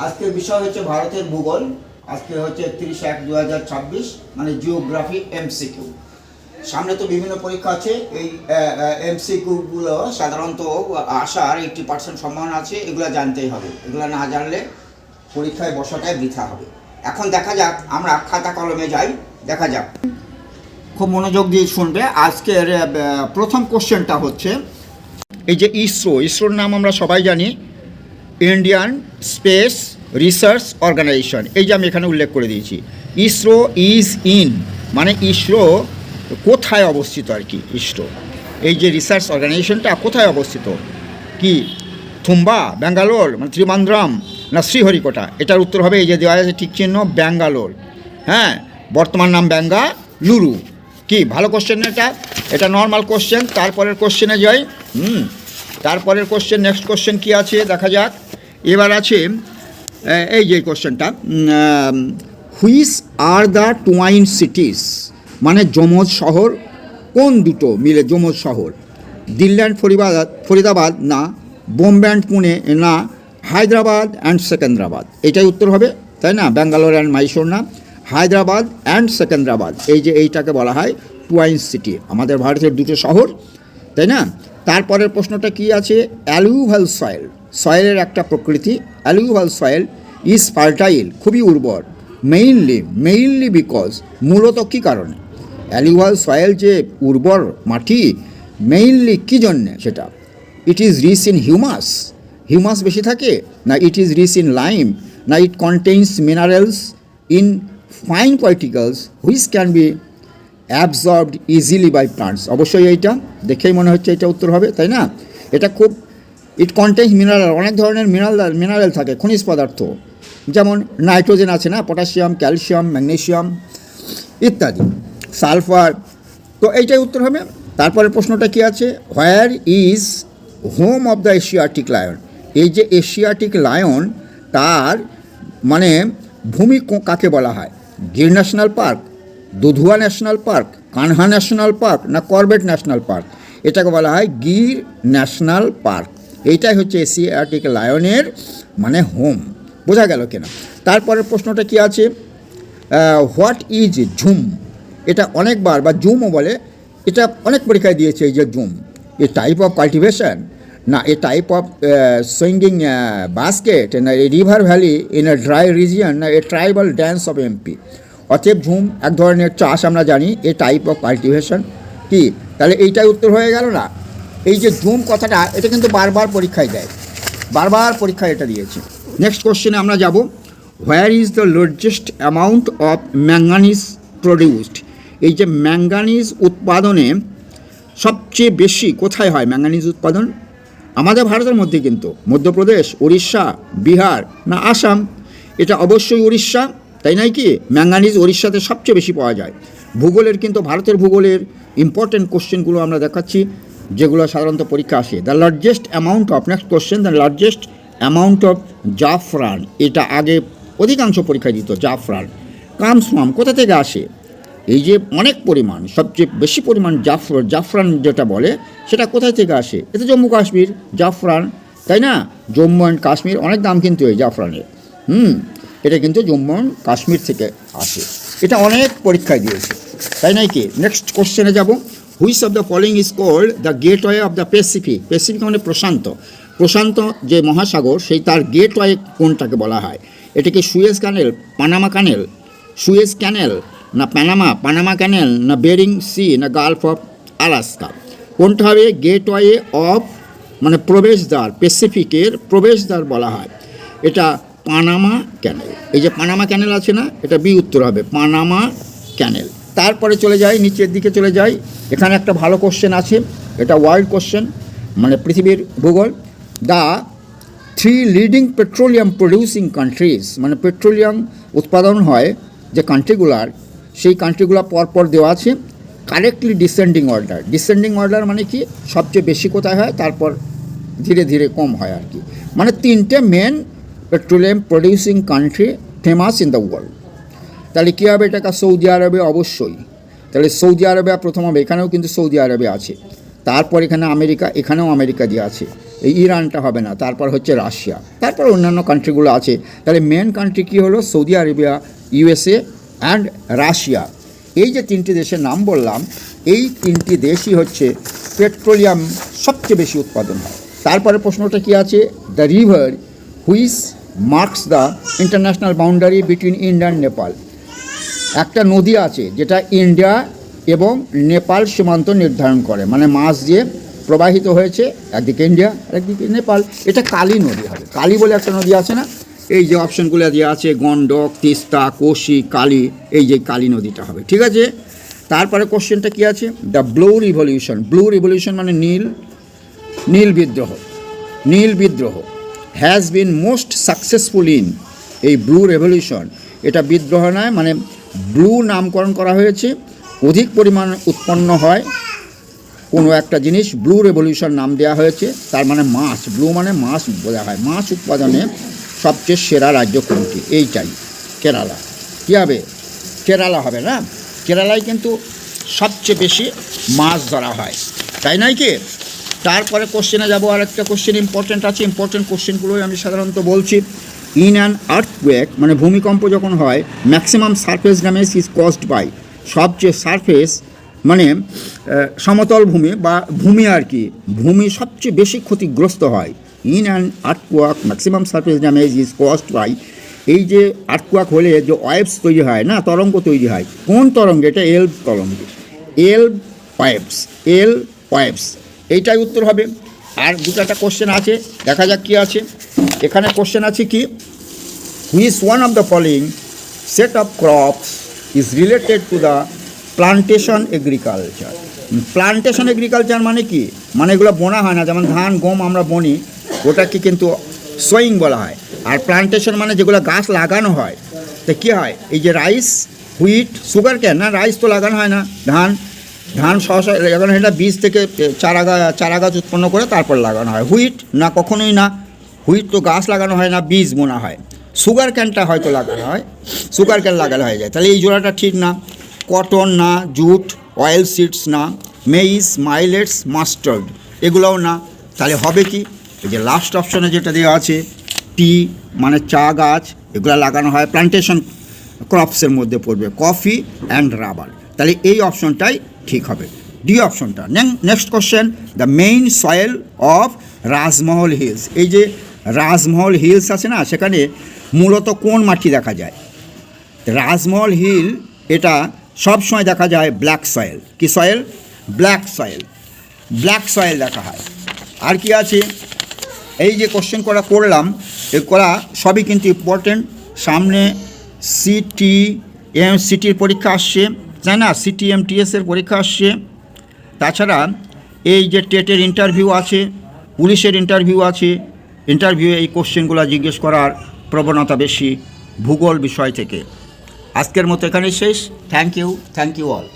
আজকের বিষয় হচ্ছে ভারতের ভূগোল। আজকে হচ্ছে 31/1/2026, মানে জিওগ্রাফি এমসিকিউ। সামনে তো বিভিন্ন পরীক্ষা আছে। এই এমসিকিউগুলো সাধারণত আসার 80% সম্ভাবনা আছে। এগুলো জানতেই হবে, এগুলো না জানলে পরীক্ষায় বসাটাই বৃথা হবে। এখন দেখা যাক, আমরা খাতা কলমে যাই, দেখা যাক। খুব মনোযোগ দিয়ে শুনবে। আজকের প্রথম কোশ্চেনটা হচ্ছে, এই যে ইসরোর নাম আমরা সবাই জানি, ইন্ডিয়ান স্পেস রিসার্চ অর্গানাইজেশন। এই যে আমি এখানে উল্লেখ করে দিয়েছি, ইসরো ইজ ইন, মানে ইসরো কোথায় অবস্থিত আর কি। ইসরো এই যে রিসার্চ অর্গানাইজেশনটা কোথায় অবস্থিত, কি থুম্বা, ব্যাঙ্গালোর, মানে ত্রিবান্দ্রম, না শ্রীহরিকোটা? এটার উত্তর হবে, এই যে দেওয়া আছে ঠিক চিহ্ন, ব্যাঙ্গালোর। হ্যাঁ, বর্তমান নাম বেঙ্গালুরু। কি ভালো কোশ্চেন এটা নর্মাল কোশ্চেন। তারপরের কোশ্চেনে যাই। তারপরের কোশ্চেন, নেক্সট কোশ্চেন কি আছে দেখা যাক। এবার আছে এই যে কোশ্চেনটা, হুইচ আর দ্য টুয়াইন সিটিস, মানে যমজ শহর কোন দুটো মিলে যমজ শহর? দিল্লি অ্যান্ড ফরিদাবাদ, না বোম্বে অ্যান্ড পুনে, না হায়দ্রাবাদ অ্যান্ড সেকেন্দ্রাবাদ। এটাই উত্তর হবে, তাই না? ব্যাঙ্গালোর অ্যান্ড মাইসোর না, হায়দ্রাবাদ অ্যান্ড সেকেন্দ্রাবাদ। এই যে এইটাকে বলা হয় টুয়াইন সিটি, আমাদের ভারতের দুটো শহর, তাই না? তারপরের প্রশ্নটা কি আছে, অ্যালুভিয়াল সয়েল, সয়েলের একটা প্রকৃতি। অ্যালুভিয়াল সয়েল ইজ ফার্টাইল, খুবই উর্বর। মেইনলি বিকজ, মূলত কী কারণে? অ্যালুভিয়াল সয়েল যে উর্বর মাটি, মেইনলি কী জন্যে সেটা? It is rich in humus বেশি থাকে, না it is rich in lime, না it contains minerals in fine particles which can be absorbed easily by plants. অবশ্যই এইটা দেখেই মনে হচ্ছে এটা উত্তর হবে, তাই না? এটা খুব, ইট কন্টেইনস মিনারেল, অনেক ধরনের মিনারেল থাকে, খনিজ পদার্থ, যেমন নাইট্রোজেন আছে না, পটাশিয়াম, ক্যালসিয়াম, ম্যাগনেসিয়াম ইত্যাদি, সালফার। তো এইটাই উত্তর হবে। তারপরে প্রশ্নটা কি আছে, where is home of the Asiatic lion? এই যে এশিয়াটিক লায়ন, তার মানে ভূমি কাকে বলা হয়? Gir national park, Dudhwa national park, Kanha national park, না করবেট ন্যাশনাল পার্ক? এটাকে বলা হয় গির ন্যাশনাল পার্ক। এইটাই হচ্ছে এশিয়াটিক লায়নের মানে হোম। বোঝা গেল কিনা? তারপরের প্রশ্নটা কি আছে, হোয়াট ইজ ঝুম? এটা অনেকবার, বা জুমও বলে, এটা অনেক পরীক্ষায় দিয়েছে। এই যে zoom, A type of cultivation, না এ টাইপ অফ সুইঙ্গিং বাস্কেট, না এ river valley in a dry region, না এ ট্রাইবাল ড্যান্স অফ এমপি? অতএব ঝুম এক ধরনের চাষ, আমরা জানি, এ টাইপ অফ কাল্টিভেশন। কি তাহলে এইটাই উত্তর হয়ে গেল না? এই যে ঝুম কথাটা, এটা কিন্তু বারবার পরীক্ষায় দেয়, বারবার পরীক্ষায় এটা দিয়েছে। নেক্সট কোশ্চেনে আমরা যাব, where is the largest amount of manganese produced? এই যে ম্যাঙ্গানিজ উৎপাদনে সবচেয়ে বেশি কোথায় হয় ম্যাঙ্গানিজ উৎপাদন? আমাদের ভারতের মধ্যে কিন্তু মধ্যপ্রদেশ, উড়িষ্যা, বিহার, না আসাম? এটা অবশ্যই উড়িষ্যা, তাই নয় কি? ম্যাঙ্গানিজ উড়িষ্যাতে সবচেয়ে বেশি পাওয়া যায়। ভূগোলের কিন্তু ভারতের ভূগোলের ইম্পর্টেন্ট কোশ্চেনগুলো আমরা দেখাচ্ছি, যেগুলো সাধারণত পরীক্ষা আসে। The largest amount of, next question, the largest amount of জাফরান, এটা আগে অধিকাংশ পরীক্ষা দিত। জাফরান কামস ফ্রম, কোথা থেকে আসে? এই যে অনেক পরিমাণ, সবচেয়ে বেশি পরিমাণ জাফরান যেটা বলে, সেটা কোথায় থেকে আসে? এটা জম্মু কাশ্মীর জাফরান, তাই না? জম্মু অ্যান্ড কাশ্মীর, অনেক দাম কিন্তু এই জাফরানের। এটা কিন্তু জম্মু অ্যান্ড কাশ্মীর থেকে আসে। এটা অনেক পরীক্ষায় দিয়েছে, তাই নয় কি? নেক্সট কোশ্চেনে যাব, which of the following is called the gateway of the Pacific? Pacific মানে প্রশান্ত যে মহাসাগর, সেই তার গেটওয়ে কোনটাকে বলা হয়? এটা কি সুয়েজ ক্যানেল, পানামা ক্যানেল? সুয়েজ ক্যানেল, না পানামা ক্যানেল, না বেরিং সি, না গালফ অফ আলাস্কা? কোনটা হবে? গেটওয়ে অফ মানে প্রবেশদ্বার, প্যাসিফিকের প্রবেশদ্বার বলা হয় এটা পানামা ক্যানেল। এই যে পানামা ক্যানেল আছে না, এটা বি উত্তর হবে, পানামা ক্যানেল। তারপরে চলে যাই, নিচের দিকে চলে যাই। এখানে একটা ভালো কোশ্চেন আছে, এটা ওয়ার্ল্ড কোশ্চেন, মানে পৃথিবীর ভূগোল। The 3 leading petroleum producing countries, মানে পেট্রোলিয়াম উৎপাদন হয় যে কান্ট্রিগুলার, সেই কান্ট্রিগুলো পরপর দেওয়া আছে, কারেক্টলি ডিসেন্ডিং অর্ডার মানে কি? সবচেয়ে বেশি কোথায় হয়, তারপর ধীরে ধীরে কম হয় আর কি। মানে 3টে main petroleum producing country famous in the world. তাহলে কী হবে? এটা সৌদি আরবে অবশ্যই। তাহলে সৌদি আরবে প্রথম হবে, এখানেও কিন্তু সৌদি আরবে আছে। তারপর এখানে আমেরিকা, এখানেও আমেরিকা দিয়ে আছে। এই ইরানটা হবে না, তারপর হচ্ছে রাশিয়া, তারপর অন্যান্য কান্ট্রিগুলো আছে। তাহলে মেন কান্ট্রি কী হলো? Saudi Arabia, USA and Russia. এই যে তিনটি দেশের নাম বললাম, এই তিনটি দেশই হচ্ছে পেট্রোলিয়াম সবচেয়ে বেশি উৎপাদন হয়। তারপরে প্রশ্নটা কি আছে? The river which marks the international boundary between India and Nepal. একটা নদী আছে যেটা ইন্ডিয়া এবং নেপাল সীমান্ত নির্ধারণ করে, মানে মাছ দিয়ে প্রবাহিত হয়েছে, একদিকে ইন্ডিয়া আর একদিকে নেপাল। এটা কালী নদী হবে। কালী বলে একটা নদী আছে না, এই যে অপশানগুলো দিয়ে আছে গণ্ডক, তিস্তা, কোশি, কালী, এই যে কালী নদীটা হবে, ঠিক আছে। তারপরে কোশ্চেনটা কি আছে? The blue revolution. Blue revolution মানে নীল বিদ্রোহ has been most successful in. এই ব্লু রেভলিউশন, এটা বিদ্রোহ নয়, মানে ব্লু নামকরণ করা হয়েছে, অধিক পরিমাণ উৎপন্ন হয় কোনো একটা জিনিস, ব্লু রেভলিউশন নাম দেওয়া হয়েছে। তার মানে মাছ, ব্লু মানে মাছ বোঝা হয়। মাছ উৎপাদনে সবচেয়ে সেরা রাজ্য কোনটি? এইটাই কেরালা। কী হবে? কেরালা হবে না? কেরালায় কিন্তু সবচেয়ে বেশি মাছ ধরা হয়, তাই নয় কি? তারপরে কোশ্চেনে যাবো। আর একটা কোশ্চেন ইম্পর্টেন্ট আছে, ইম্পর্টেন্ট কোশ্চেনগুলোই আমি সাধারণত বলছি। ইন অ্যান আর্থকুয়েক, মানে ভূমিকম্প যখন হয়, maximum surface damage is caused by. সবচেয়ে সারফেস মানে সমতল ভূমি বা ভূমি আর কি, ভূমি সবচেয়ে বেশি ক্ষতিগ্রস্ত হয়। In an earthquake maximum surface damage is caused by. এই যে আর্থকুয়েক হলে যে ওয়েভস তৈরি হয় না, তরঙ্গ তৈরি হয়, কোন তরঙ্গে? এটা এলব তরঙ্গে, এলব ওয়েভস, এইটাই উত্তর হবে। আর দুটো কোশ্চেন আছে, দেখা যাক কি আছে। এখানে কোশ্চেন আছে কি? Which one of the following set of crops is related to the plantation agriculture. Plantation agriculture মানে কি? মানে এগুলো বোনা হয় না, যেমন ধান গম আমরা বনি, ওটাকে কিন্তু সোয়িং বলা হয়। আর প্লান্টেশন মানে যেগুলো গাছ লাগানো হয়। তো কী হয়? এই যে রাইস, হুইট, সুগার কেন না, রাইস তো লাগানো হয় না, ধান সহসা লাগানো হয় না, বীজ থেকে চারা গাছ উৎপন্ন করে তারপর লাগানো হয়। হুইট না, কখনোই না, হুইট তো গাছ লাগানো হয় না, বীজ বোনা হয়। সুগার ক্যানটা হয়তো লাগানো হয়, সুগার ক্যান লাগানো হয়ে যায়, তাহলে এই জোড়াটা ঠিক না। কটন না, জুট, অয়েল সিডস না, মেইস, মাইলেটস, মাস্টার্ড, এগুলোও না। তাহলে হবে কি? এই যে লাস্ট অপশনে যেটা দেওয়া আছে, টি মানে চা গাছ, এগুলো লাগানো হয়, প্লান্টেশন ক্রপসের মধ্যে পড়বে, কফি অ্যান্ড রাবার। তাহলে এই অপশনটাই ঠিক হবে, ডি অপশনটা। Next question, the main soil of Rajmahal hills. এই যে রাজমহল হিলস আছে না, সেখানে মূলত কোন মাটি দেখা যায়? রাজমহল হিল এটা সব সময় দেখা যায় ব্ল্যাক সয়েল। কি সয়েল? ব্ল্যাক সয়েল দেখা হয়। আর কি আছে? এই যে কোশ্চেন করলাম, এগুলা সবই কিন্তু ইম্পর্টেন্ট। সামনে সিটির পরীক্ষা আসছে, তাই না? CTMTS-এর পরীক্ষা আসছে। তাছাড়া এই যে টেটের ইন্টারভিউ আছে, পুলিশের ইন্টারভিউ আছে, ইন্টারভিউ এই কোশ্চেনগুলো জিজ্ঞেস করার প্রবণতা বেশি ভূগোল বিষয় থেকে। আজকের মতো এখানেই শেষ। Thank you all.